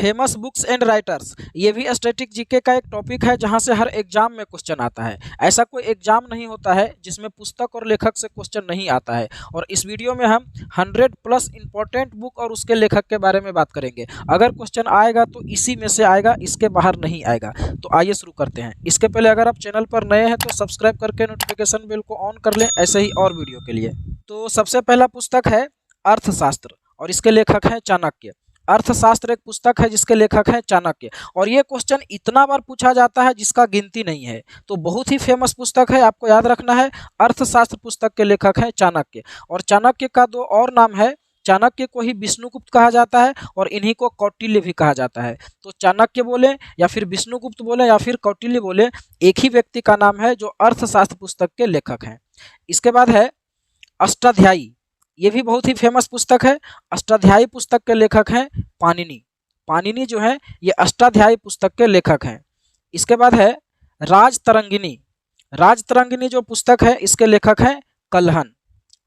Famous books and writers, ये भी static GK का एक टॉपिक है जहां से हर एग्जाम में क्वेश्चन आता है। ऐसा कोई एग्जाम नहीं होता है जिसमें पुस्तक और लेखक से क्वेश्चन नहीं आता है। और इस वीडियो में हम 100+ इंपॉर्टेंट बुक और उसके लेखक के बारे में बात करेंगे। अगर क्वेश्चन आएगा तो इसी में से आएगा, इसके बाहर नहीं आएगा। तो आइए शुरू करते हैं। इसके पहले अगर आप चैनल पर नए हैं तो सब्सक्राइब करके नोटिफिकेशन बेल को ऑन कर लें, ऐसे ही और वीडियो के लिए। तो सबसे पहला पुस्तक है अर्थशास्त्र और इसके लेखक हैं चाणक्य। अर्थशास्त्र एक पुस्तक है जिसके लेखक हैं चाणक्य। और ये क्वेश्चन इतना बार पूछा जाता है जिसका गिनती नहीं है। तो बहुत ही फेमस पुस्तक है, आपको याद रखना है। अर्थशास्त्र पुस्तक के लेखक हैं चाणक्य। और चाणक्य का दो और नाम है, चाणक्य को ही विष्णुगुप्त कहा जाता है और इन्हीं को कौटिल्य भी कहा जाता है। तो चाणक्य बोले या फिर विष्णुगुप्त बोले या फिर कौटिल्य बोले, एक ही व्यक्ति का नाम है जो अर्थशास्त्र पुस्तक के लेखक हैं। इसके बाद है अष्टाध्यायी, ये भी बहुत ही फेमस पुस्तक है। अष्टाध्यायी पुस्तक के लेखक हैं पाणिनि। पाणिनि जो है ये अष्टाध्यायी पुस्तक के लेखक हैं। इसके बाद है राजतरंगिणी। राजतरंगिणी जो पुस्तक है इसके लेखक हैं कल्हन।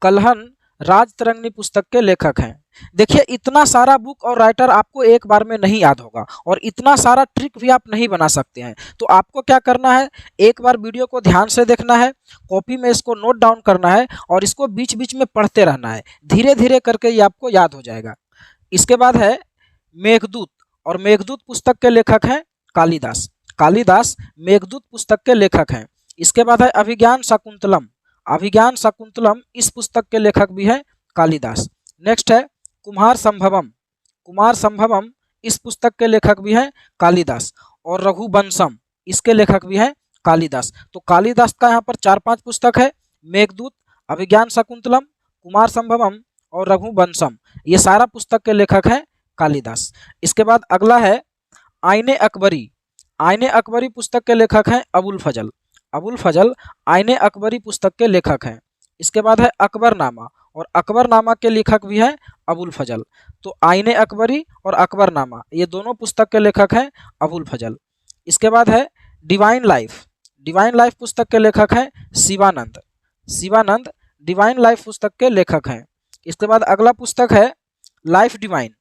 कल्हन राजतरंगिणी पुस्तक के लेखक हैं। देखिए, इतना सारा बुक और राइटर आपको एक बार में नहीं याद होगा और इतना सारा ट्रिक भी आप नहीं बना सकते हैं। तो आपको क्या करना है, एक बार वीडियो को ध्यान से देखना है, कॉपी में इसको नोट डाउन करना है और इसको बीच बीच में पढ़ते रहना है। धीरे धीरे करके ये आपको याद हो जाएगा। इसके बाद है मेघदूत और मेघदूत पुस्तक के लेखक हैं कालिदास। कालिदास मेघदूत पुस्तक के लेखक हैं। इसके बाद है अभिज्ञान शाकुंतलम। अभिज्ञान शाकुंतलम इस पुस्तक के लेखक भी हैं कालिदास। नेक्स्ट है कुमार संभवम। कुमार संभवम इस पुस्तक के लेखक भी हैं कालिदास। और रघुवंशम इसके लेखक भी हैं कालिदास। तो कालिदास का यहाँ पर 4-5 पुस्तक है, मेघदूत, अभिज्ञान शाकुंतलम, कुमार संभवम और रघुवंशम, ये सारा पुस्तक के लेखक हैं कालिदास। इसके बाद अगला है आईने अकबरी। आईने अकबरी पुस्तक के लेखक हैं अबुल फजल। अबुल फजल आईने अकबरी पुस्तक के लेखक हैं। इसके बाद है अकबरनामा और अकबरनामा के लेखक भी हैं अबुल फजल। तो आईने अकबरी और अकबरनामा ये दोनों पुस्तक के लेखक हैं अबुल फजल। इसके बाद है डिवाइन लाइफ। डिवाइन लाइफ पुस्तक के लेखक हैं शिवानंद। शिवानंद डिवाइन लाइफ पुस्तक के लेखक हैं। इसके बाद अगला पुस्तक है लाइफ डिवाइन।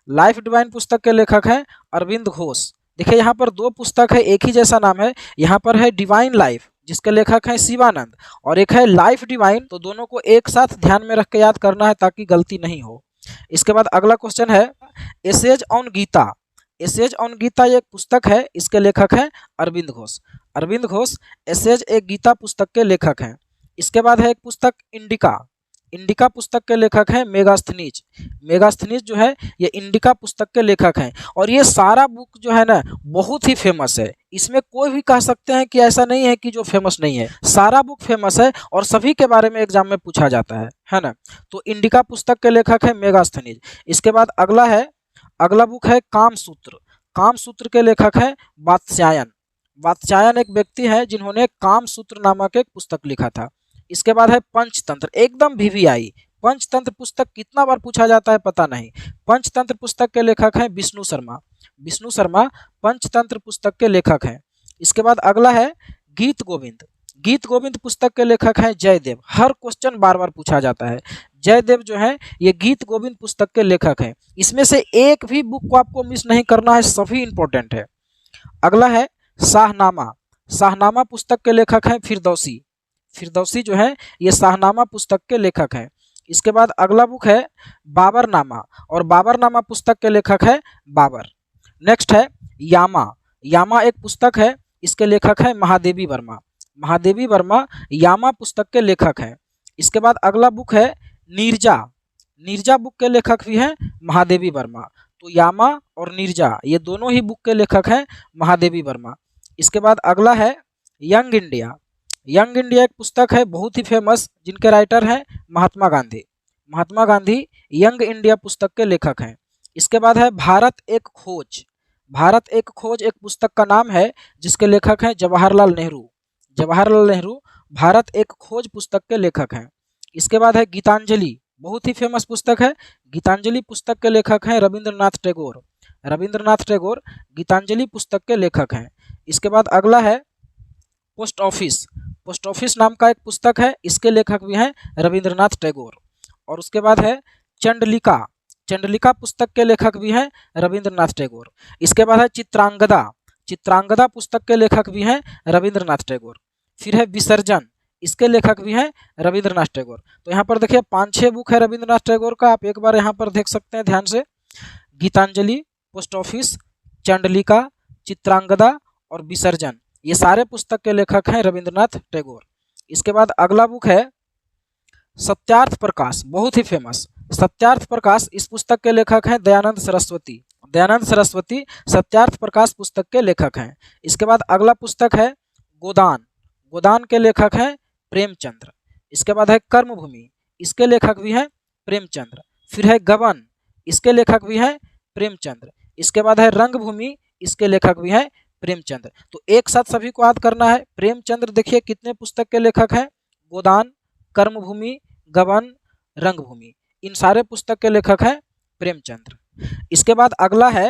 लाइफ डिवाइन पुस्तक के लेखक हैं अरविंद घोष। देखिए, यहाँ पर दो पुस्तक है, एक ही जैसा नाम है। यहाँ पर है डिवाइन लाइफ जिसके लेखक हैं शिवानंद और एक है लाइफ डिवाइन। तो दोनों को एक साथ ध्यान में रख के याद करना है ताकि गलती नहीं हो। इसके बाद अगला क्वेश्चन है essays on Gita. Essays on Gita ये एक पुस्तक है, इसके लेखक हैं अरविंद घोष। अरविंद घोष एसेज एक गीता पुस्तक के लेखक हैं। इसके बाद है एक पुस्तक इंडिका। इंडिका पुस्तक के लेखक हैं मेगास्थनीज। मेगास्थनीज जो है ये इंडिका पुस्तक के लेखक हैं। और ये सारा बुक जो है ना बहुत ही फेमस है। इसमें कोई भी कह सकते हैं कि ऐसा नहीं है कि जो फेमस नहीं है। सारा बुक फेमस है और सभी के बारे में एग्जाम में पूछा जाता है ना। तो इंडिका पुस्तक के लेखक है मेगास्थनीज। इसके बाद अगला बुक है कामसूत्र। कामसूत्र के लेखक हैं वात्स्यायन। वात्स्यायन एक व्यक्ति है जिन्होंने कामसूत्र नामक एक पुस्तक लिखा था। इसके बाद है पंचतंत्र, एकदम वीवीआई। पंचतंत्र पुस्तक कितना बार पूछा जाता है पता नहीं। पंचतंत्र पुस्तक के लेखक हैं विष्णु शर्मा। विष्णु शर्मा पंचतंत्र पुस्तक के लेखक हैं। इसके बाद अगला है गीत गोविंद। गीत गोविंद पुस्तक के लेखक हैं जयदेव। हर क्वेश्चन बार बार पूछा जाता है। जयदेव जो है ये गीत गोविंद पुस्तक के लेखक हैं। इसमें से एक भी बुक को आपको मिस नहीं करना है, सभी इंपॉर्टेंट है। अगला है शाहनामा। शाहनामा पुस्तक के लेखक हैं फिरदौसी। फिरदौसी जो है ये शाहनामा पुस्तक के लेखक हैं। इसके बाद अगला बुक है बाबरनामा और बाबरनामा पुस्तक के लेखक है बाबर। नेक्स्ट है यामा। यामा एक पुस्तक है, इसके लेखक हैं महादेवी वर्मा। महादेवी वर्मा यामा पुस्तक के लेखक हैं। इसके बाद अगला बुक है नीरजा। नीरजा बुक के लेखक भी हैं महादेवी वर्मा। तो यामा और नीरजा ये दोनों ही बुक के लेखक हैं महादेवी वर्मा। इसके बाद अगला है यंग इंडिया। यंग इंडिया एक पुस्तक है बहुत ही फेमस, जिनके राइटर हैं महात्मा गांधी। महात्मा गांधी यंग इंडिया पुस्तक के लेखक हैं। इसके बाद है भारत एक खोज। भारत एक खोज एक पुस्तक का नाम है जिसके लेखक हैं जवाहरलाल नेहरू। जवाहरलाल नेहरू भारत एक खोज पुस्तक के लेखक हैं। इसके बाद है गीतांजलि, बहुत ही फेमस पुस्तक है। गीतांजलि पुस्तक के लेखक हैं रविंद्रनाथ टैगोर। रविंद्रनाथ टैगोर गीतांजलि पुस्तक के लेखक हैं। इसके बाद अगला है पोस्ट ऑफिस। पोस्ट ऑफिस नाम का एक पुस्तक है, इसके लेखक भी हैं रविंद्रनाथ टैगोर। और उसके बाद है चंडलिका। चंडलिका पुस्तक के लेखक भी हैं रविंद्रनाथ टैगोर। इसके बाद है चित्रांगदा, चित्रांगदा पुस्तक के लेखक भी हैं रविंद्रनाथ टैगोर। फिर है विसर्जन, इसके लेखक भी हैं रविंद्रनाथ टैगोर। तो यहाँ पर देखिए 5-6 बुक है रविंद्रनाथ टैगोर का, आप एक बार यहाँ पर देख सकते हैं ध्यान से। गीतांजलि, पोस्ट ऑफिस, चंडलिका, चित्रांगदा और विसर्जन, ये सारे पुस्तक के लेखक हैं रविंद्रनाथ टैगोर। इसके बाद अगला बुक है सत्यार्थ प्रकाश, बहुत ही फेमस सत्यार्थ प्रकाश। इस पुस्तक के लेखक हैं दयानंद सरस्वती। दयानंद सरस्वती सत्यार्थ प्रकाश पुस्तक के लेखक हैं। इसके बाद अगला पुस्तक है गोदान, गोदान के लेखक हैं प्रेमचंद्र। इसके बाद है कर्मभूमि, इसके लेखक भी हैं प्रेमचंद्र। फिर है गबन, इसके लेखक भी हैं प्रेमचंद्र। इसके बाद है रंगभूमि, इसके लेखक भी हैं प्रेमचंद्र। तो एक साथ सभी को याद करना है। प्रेमचंद्र देखिए कितने पुस्तक के लेखक हैं, गोदान, कर्मभूमि, गबन, रंगभूमि, इन सारे पुस्तक के लेखक हैं प्रेमचंद्र। इसके बाद अगला है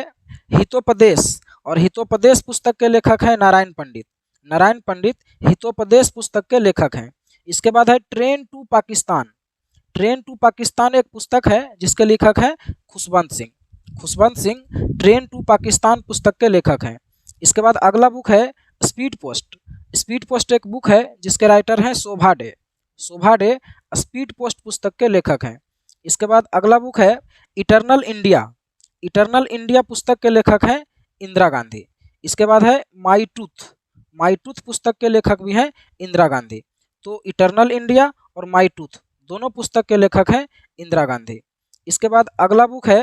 हितोपदेश, और हितोपदेश पुस्तक के लेखक हैं नारायण पंडित। नारायण पंडित हितोपदेश पुस्तक के लेखक हैं। इसके बाद है train to Pakistan. Train to Pakistan एक पुस्तक है जिसके लेखक हैं खुशवंत सिंह। खुशवंत सिंह ट्रेन टू पाकिस्तान पुस्तक के लेखक हैं। इसके बाद अगला बुक है स्पीड पोस्ट। स्पीड पोस्ट एक बुक है जिसके राइटर हैं शोभा डे। शोभा डे स्पीड पोस्ट पुस्तक के लेखक हैं। इसके बाद अगला बुक है इटर्नल इंडिया। इटर्नल इंडिया पुस्तक के लेखक हैं इंदिरा गांधी। इसके बाद है माई टूथ। माई टूथ पुस्तक के लेखक भी हैं इंदिरा गांधी। तो इटर्नल इंडिया और माई टूथ दोनों पुस्तक के लेखक हैं इंदिरा गांधी। इसके बाद अगला बुक है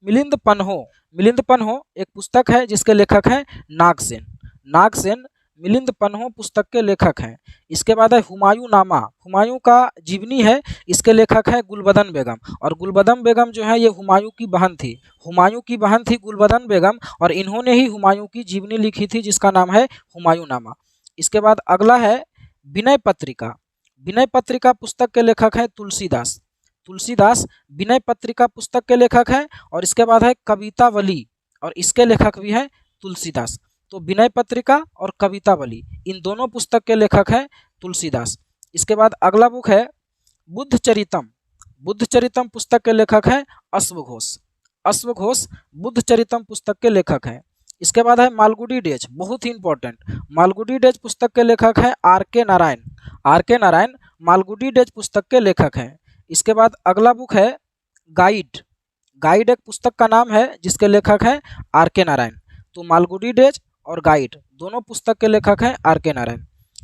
मिलिंद पन्हो। मिलिंद पन्हो एक पुस्तक है जिसके लेखक हैं नागसेन। नागसेन मिलिंद पन्हो पुस्तक के लेखक हैं। इसके बाद है हुमायूं नामा। हुमायूं का जीवनी है, इसके लेखक है गुलबदन बेगम। और गुलबदन बेगम जो है ये हुमायूं की बहन थी। हुमायूं की बहन थी गुलबदन बेगम और इन्होंने ही हुमायूं की जीवनी लिखी थी जिसका नाम है हुमायूं नामा। इसके बाद अगला है विनय पत्रिका। विनय पत्रिका पुस्तक के लेखक हैं तुलसीदास। तुलसीदास विनय पत्रिका पुस्तक के लेखक हैं। और इसके बाद है कवितावली, और इसके लेखक भी हैं तुलसीदास। तो विनय पत्रिका और कवितावली इन दोनों पुस्तक के लेखक हैं तुलसीदास। इसके बाद अगला बुक है बुद्ध चरितम। बुद्ध चरितम पुस्तक के लेखक हैं अश्वघोष। अश्वघोष बुद्ध चरितम पुस्तक के लेखक हैं। इसके बाद है मालगुडी डेज, बहुत ही इंपॉर्टेंट। मालगुडी डेज पुस्तक के लेखक हैं R K. Narayan. R K. Narayan Malgudi days पुस्तक के लेखक हैं। इसके बाद अगला बुक है गाइड। गाइड एक पुस्तक का नाम है जिसके लेखक हैं आर.के. नारायण। तो मालगुडी डेज और गाइड दोनों पुस्तक के लेखक हैं आर.के. नारायण।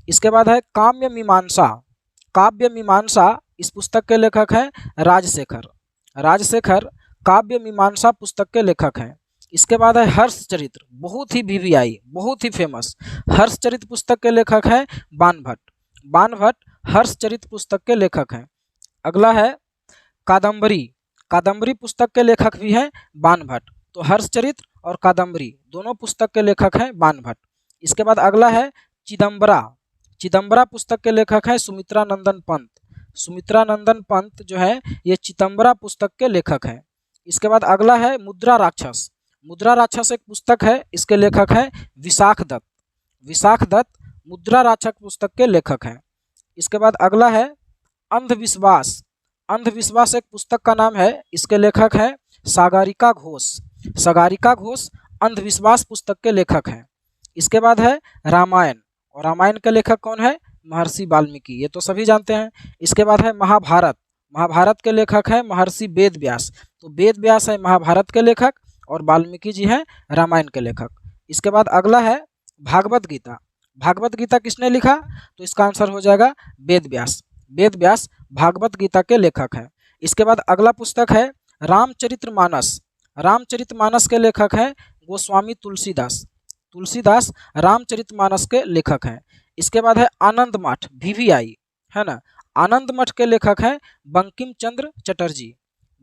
इसके बाद है काव्य मीमांसा। काव्य मीमांसा इस पुस्तक के लेखक हैं राजशेखर। राजशेखर काव्य मीमांसा पुस्तक के लेखक हैं। इसके बाद है हर्षचरित्र, बहुत ही वीवीआई, बहुत ही फेमस। हर्षचरित्र पुस्तक के लेखक हैं बाणभट्ट। बाणभट्ट हर्षचरित्र पुस्तक के लेखक हैं। अगला है कादम्बरी। कादम्बरी पुस्तक के लेखक भी हैं बाणभट्ट। तो हर्षचरित्र और कादम्बरी दोनों पुस्तक के लेखक हैं बाणभट्ट। इसके बाद अगला है चिदम्बरा। चिदम्बरा पुस्तक के लेखक हैं सुमित्रा नंदन पंत। सुमित्रा नंदन पंत जो है ये चिदम्बरा पुस्तक के लेखक हैं। इसके बाद अगला है मुद्रा राक्षस। मुद्रा राक्षस एक पुस्तक है, इसके लेखक हैं विशाख दत्त। विशाख दत्त मुद्रा राक्षस पुस्तक के लेखक हैं। इसके बाद अगला है अंधविश्वास। अंधविश्वास एक पुस्तक का नाम है, इसके लेखक हैं सागरिका घोष। सागरिका घोष अंधविश्वास पुस्तक के लेखक हैं। इसके बाद है रामायण, और रामायण के लेखक कौन है? महर्षि वाल्मीकि, ये तो सभी जानते हैं। इसके बाद है महाभारत। महाभारत के लेखक हैं महर्षि वेद व्यास। तो वेद व्यास है महाभारत के लेखक और वाल्मीकि जी हैं रामायण के लेखक। इसके बाद अगला है भागवत गीता। भागवत गीता किसने लिखा? तो इसका आंसर हो जाएगा वेद व्यास। वेद व्यास भागवत गीता के लेखक हैं। इसके बाद अगला पुस्तक है रामचरितमानस। रामचरितमानस के लेखक हैं गोस्वामी तुलसीदास। तुलसीदास रामचरितमानस के लेखक हैं। इसके बाद है आनंद मठ, वीवीआई है ना। आनंद मठ के लेखक हैं बंकिम चंद्र चटर्जी।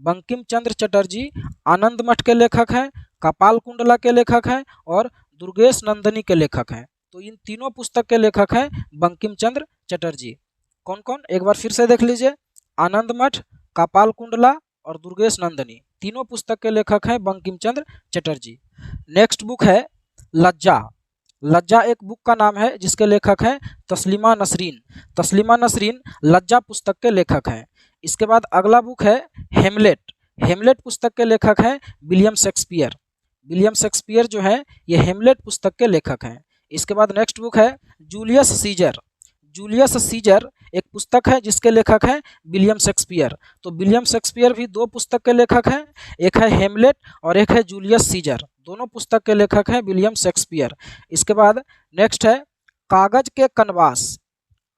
बंकिम चंद्र चटर्जी आनंद मठ के लेखक हैं, कपाल कुंडला के लेखक हैं और दुर्गेश नंदिनी के लेखक हैं। तो इन तीनों पुस्तक के लेखक हैं बंकिम चंद्र चटर्जी। कौन कौन? एक बार फिर से देख लीजिए। आनंद मठ, कपाल कुंडला और दुर्गेश नंदिनी, तीनों पुस्तक के लेखक हैं बंकिम चंद्र चटर्जी। नेक्स्ट बुक है लज्जा। लज्जा एक बुक का नाम है जिसके लेखक हैं तस्लीमा नसरीन। तस्लीमा नसरीन लज्जा पुस्तक के लेखक हैं। इसके बाद अगला बुक है हेमलेट। हेमलेट पुस्तक के लेखक हैं विलियम शेक्सपियर। विलियम शेक्सपियर जो है ये हेमलेट पुस्तक के लेखक हैं। इसके बाद नेक्स्ट बुक है जूलियस सीजर। जूलियस सीजर एक पुस्तक है जिसके लेखक हैं विलियम शेक्सपियर। तो विलियम शेक्सपियर भी दो पुस्तक के लेखक हैं, एक है हेमलेट और एक है जूलियस सीजर। दोनों पुस्तक के लेखक हैं विलियम शेक्सपियर। इसके बाद नेक्स्ट है कागज के कनवास।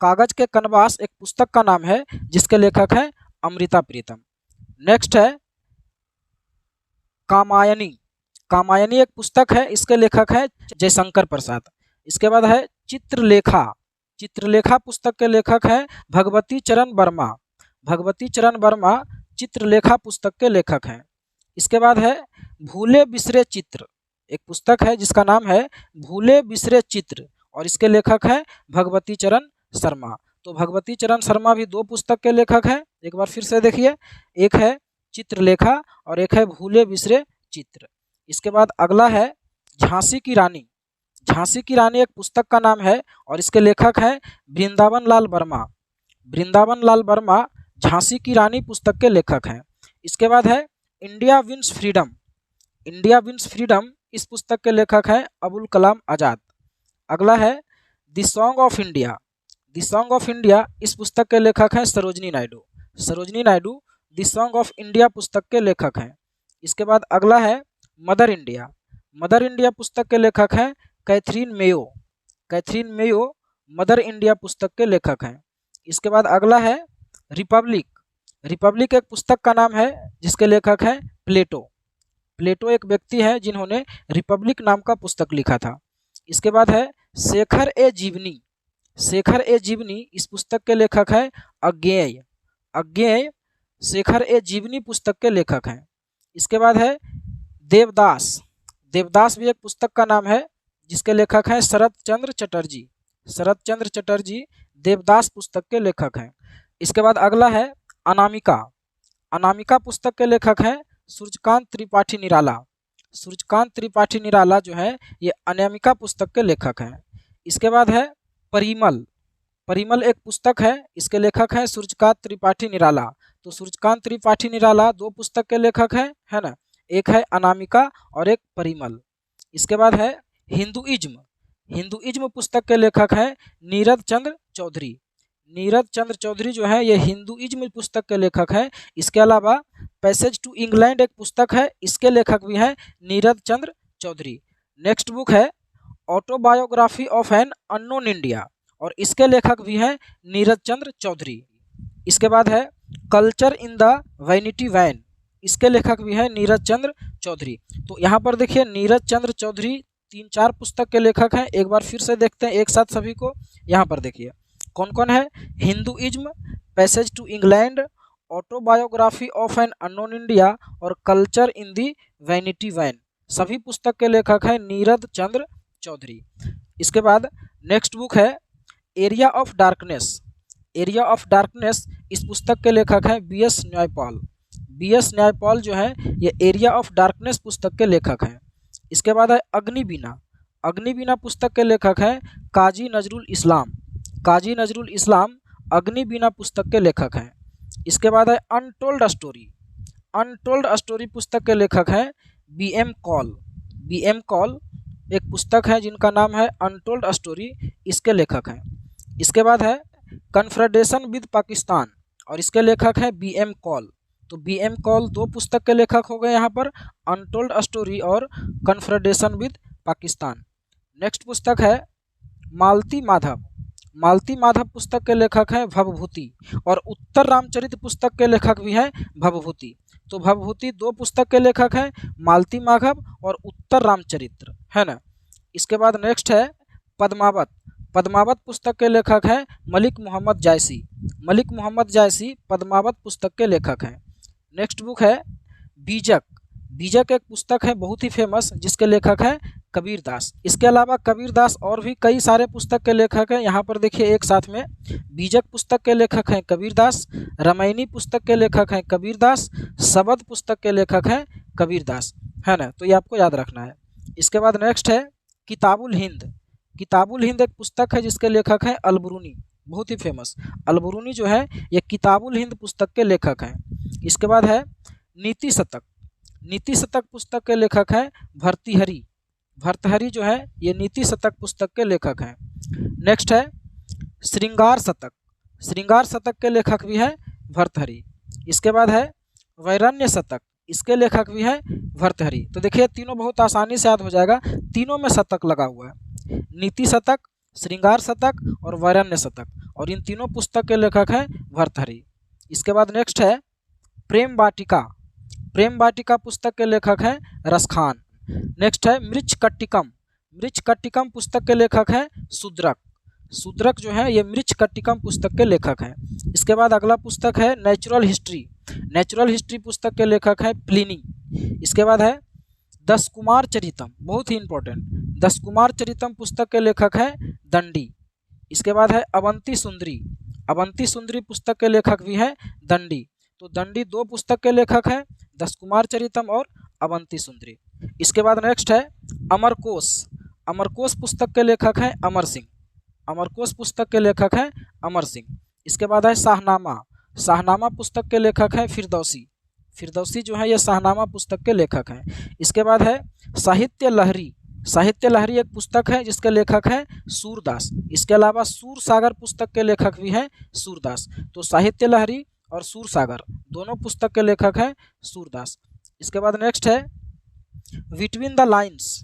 कागज के कनवास एक पुस्तक का नाम है जिसके लेखक हैं अमृता प्रीतम। नेक्स्ट है कामायनी। कामायनी एक पुस्तक है, इसके लेखक है जयशंकर प्रसाद। इसके बाद है चित्रलेखा। चित्रलेखा पुस्तक के लेखक हैं भगवती चरण वर्मा। भगवती चरण वर्मा चित्रलेखा पुस्तक के लेखक हैं। इसके बाद है भूले बिसरे चित्र। एक पुस्तक है जिसका नाम है भूले बिसरे चित्र और इसके लेखक हैं भगवती चरण शर्मा। तो भगवती चरण शर्मा भी दो पुस्तक के लेखक हैं। एक बार फिर से देखिए, एक है चित्रलेखा और एक है भूले बिसरे चित्र। इसके बाद अगला है झांसी की रानी। झांसी की रानी एक पुस्तक का नाम है और इसके लेखक हैं वृंदावन लाल वर्मा। वृंदावन लाल वर्मा झांसी की रानी पुस्तक के लेखक हैं। इसके बाद है India wins freedom. India wins freedom इस पुस्तक के लेखक हैं अबुल कलाम आज़ाद। अगला है the song of India. The song of India इस पुस्तक के लेखक हैं Sarojini Naidu. Sarojini Naidu the song of India पुस्तक के लेखक हैं। इसके बाद अगला है मदर इंडिया। मदर इंडिया पुस्तक के लेखक हैं Catherine Mayo. Catherine Mayo mother India पुस्तक के लेखक हैं। इसके बाद अगला है रिपब्लिक। रिपब्लिक एक पुस्तक का नाम है जिसके लेखक हैं प्लेटो। प्लेटो एक व्यक्ति हैं जिन्होंने रिपब्लिक नाम का पुस्तक लिखा था। इसके बाद है शेखर ए जीवनी। शेखर ए जीवनी इस पुस्तक के लेखक हैं अज्ञेय। अज्ञेय शेखर ए जीवनी पुस्तक के लेखक हैं। इसके बाद है देवदास। देवदास भी एक पुस्तक का नाम है जिसके लेखक हैं शरत चंद्र चटर्जी। शरत चंद्र चटर्जी देवदास पुस्तक के लेखक हैं। इसके बाद अगला है अनामिका। अनामिका पुस्तक के लेखक हैं सूर्यकांत त्रिपाठी निराला। सूर्यकांत त्रिपाठी निराला जो है ये अनामिका पुस्तक के लेखक हैं। इसके बाद है परिमल। परिमल एक पुस्तक है, इसके लेखक हैं सूर्यकांत त्रिपाठी निराला। तो सूर्यकांत त्रिपाठी निराला दो पुस्तक के लेखक हैं, है ना, एक है अनामिका और एक परिमल। इसके बाद है हिंदुइज्म। हिंदुइज्म पुस्तक के लेखक हैं नीरद चंद्र चौधरी। नीरद चंद्र चौधरी जो है ये हिंदुइज्म पुस्तक के लेखक हैं। इसके अलावा पैसेज टू इंग्लैंड एक पुस्तक है, इसके लेखक भी हैं नीरद चंद्र चौधरी। नेक्स्ट बुक है autobiography of an unknown India और इसके लेखक भी हैं नीरज चंद्र चौधरी। इसके बाद है culture in the vanity van, इसके लेखक भी हैं नीरज चंद्र चौधरी। तो यहाँ पर देखिए नीरज चंद्र चौधरी 3-4 पुस्तक के लेखक हैं। एक बार फिर से देखते हैं एक साथ सभी को। यहाँ पर देखिए कौन कौन है, Hinduism, passage to England, autobiography of an unknown India और culture in the vanity van. सभी पुस्तक के लेखक हैं नीरज चंद्र चौधरी। इसके बाद नेक्स्ट बुक है area of darkness. Area of darkness इस पुस्तक के लेखक हैं बी.एस. न्यायपाल। बी.एस. न्यायपाल जो है ये एरिया ऑफ डार्कनेस पुस्तक के लेखक हैं। इसके बाद है अग्निवीणा। अग्निवीणा पुस्तक के लेखक हैं काजी नजरुल इस्लाम। काजी नजरुल इस्लाम अग्निवीणा पुस्तक के लेखक हैं। इसके बाद है अनटोल्ड स्टोरी। अनटोल्ड स्टोरी पुस्तक के लेखक हैं बी.एम. कॉल। बी.एम. कॉल एक पुस्तक है जिनका नाम है अनटोल्ड स्टोरी, इसके लेखक हैं। इसके बाद है कन्फ्रेडेशन विद पाकिस्तान और इसके लेखक हैं बी.एम. कॉल। तो बी.एम. कॉल दो पुस्तक के लेखक हो गए यहाँ पर, अनटोल्ड स्टोरी और कन्फ्रेडेशन विद पाकिस्तान। नेक्स्ट पुस्तक है मालती माधव। मालती माधव पुस्तक के लेखक हैं भवभूति और उत्तर रामचरित पुस्तक के लेखक भी हैं भवभूति। तो भवभूति दो पुस्तक के लेखक हैं मालती माधव और उत्तर रामचरित्र, है ना। इसके बाद नेक्स्ट है पद्मावत। पद्मावत पुस्तक के लेखक हैं मलिक मोहम्मद जायसी। मलिक मोहम्मद जायसी पद्मावत पुस्तक के लेखक हैं। नेक्स्ट बुक है बीजक। बीजक एक पुस्तक है बहुत ही फेमस जिसके लेखक हैं कबीर दास। इसके अलावा कबीर दास और भी कई सारे पुस्तक के लेखक हैं। यहाँ पर देखिए एक साथ में बीजक पुस्तक के लेखक हैं कबीर दास, रामायणी पुस्तक के लेखक हैं कबीर दास, शबद पुस्तक के लेखक हैं कबीर दास, है ना। तो ये आपको याद रखना है। इसके बाद नेक्स्ट है किताबुल हिंद। किताबुल हिंद एक पुस्तक है जिसके लेखक हैं अलबरूनी, बहुत ही फेमस। अलबरूनी जो है ये किताबुल हिंद पुस्तक के लेखक हैं। इसके बाद है नीति शतक, नीति शतक पुस्तक के लेखक है भर्तृहरि। भर्तृहरि जो है ये नीति शतक पुस्तक के लेखक हैं। नेक्स्ट है श्रृंगार शतक, श्रृंगार शतक के लेखक भी है भर्तृहरि। इसके बाद है वैरण्य शतक, इसके लेखक भी है भर्तृहरि। तो देखिए तीनों बहुत आसानी से याद हो जाएगा, तीनों में शतक लगा हुआ है, नीति शतक, श्रृंगार शतक और वैरण्य शतक, और इन तीनों पुस्तक के लेखक हैं भर्तृहरि। इसके बाद नेक्स्ट है प्रेम वाटिका, प्रेम वाटिका पुस्तक के लेखक हैं रसखान। नेक्स्ट है मृच्छकटिकम, मृच्छकटिकम पुस्तक के लेखक हैं शूद्रक। शूद्रक जो है ये मृच्छकटिकम पुस्तक के लेखक हैं। इसके बाद अगला पुस्तक है नेचुरल हिस्ट्री, नेचुरल हिस्ट्री पुस्तक के लेखक हैं प्लिनी। इसके बाद है दस कुमार चरितम, बहुत ही इंपॉर्टेंट, दस कुमार चरितम पुस्तक के लेखक हैं दंडी। इसके बाद है अवंती सुंदरी, अवंती सुंदरी पुस्तक के लेखक भी हैं दंडी। तो दंडी दो पुस्तक के लेखक हैं, दस कुमार चरितम और अवंती सुंदरी। इसके बाद नेक्स्ट है अमरकोश, अमरकोश पुस्तक के लेखक हैं अमर सिंह, अमरकोश पुस्तक के लेखक हैं अमर सिंह। इसके बाद है शाहनामा, शाहनामा पुस्तक के लेखक हैं फिरदौसी, फिरदौसी जो है ये शाहनामा पुस्तक के लेखक हैं। इसके बाद है साहित्य लहरी, साहित्य लहरी एक पुस्तक है जिसके लेखक हैं सूरदास। इसके अलावा सूरसागर पुस्तक के लेखक भी हैं सूरदास। तो साहित्य लहरी और सूरसागर दोनों पुस्तक के लेखक हैं सूरदास। इसके बाद नेक्स्ट है between the lines,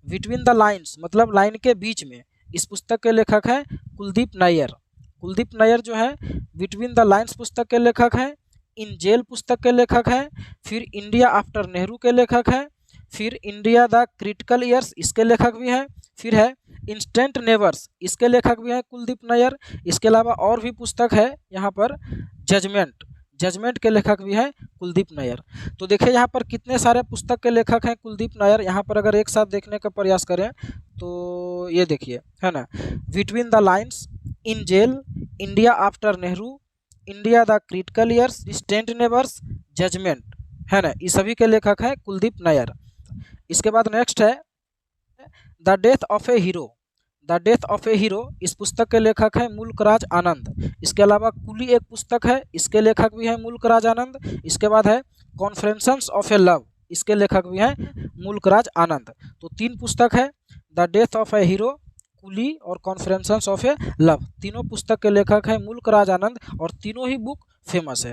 between the lines मतलब लाइन के बीच में, इस पुस्तक के लेखक हैं कुलदीप नैयर। कुलदीप नैयर जो है बिटवीन द लाइन्स पुस्तक के लेखक हैं। इन जेल पुस्तक के लेखक हैं। फिर इंडिया आफ्टर नेहरू के लेखक हैं। फिर इंडिया द क्रिटिकल ईयर्स इसके लेखक भी हैं। फिर है इंस्टेंट नेवर्स, इसके लेखक भी हैं कुलदीप नैयर। इसके अलावा और भी पुस्तक है यहाँ पर जजमेंट, जजमेंट के लेखक भी हैं कुलदीप नैयर। तो देखिए यहाँ पर कितने सारे पुस्तक के लेखक हैं कुलदीप नैयर। यहाँ पर अगर एक साथ देखने का प्रयास करें तो ये देखिए है ना, between the lines, in jail, India after Nehru, India the critical years, instant nevers, judgement, है ना, ये सभी के लेखक हैं कुलदीप नैयर। इसके बाद नेक्स्ट है the death of a hero, the death of a hero इस पुस्तक के लेखक हैं मुल्कराज आनंद। इसके अलावा कुली एक पुस्तक है, इसके लेखक भी हैं मुल्कराज आनंद। इसके बाद है कॉन्फ्रेंसेस ऑफ ए लव, इसके लेखक भी हैं मुल्कराज आनंद। तो तीन पुस्तक है, the death of a hero, Coolie और कॉन्फ्रेंसेस ऑफ ए लव, तीनों पुस्तक के लेखक हैं मुल्कराज आनंद और तीनों ही बुक फेमस है।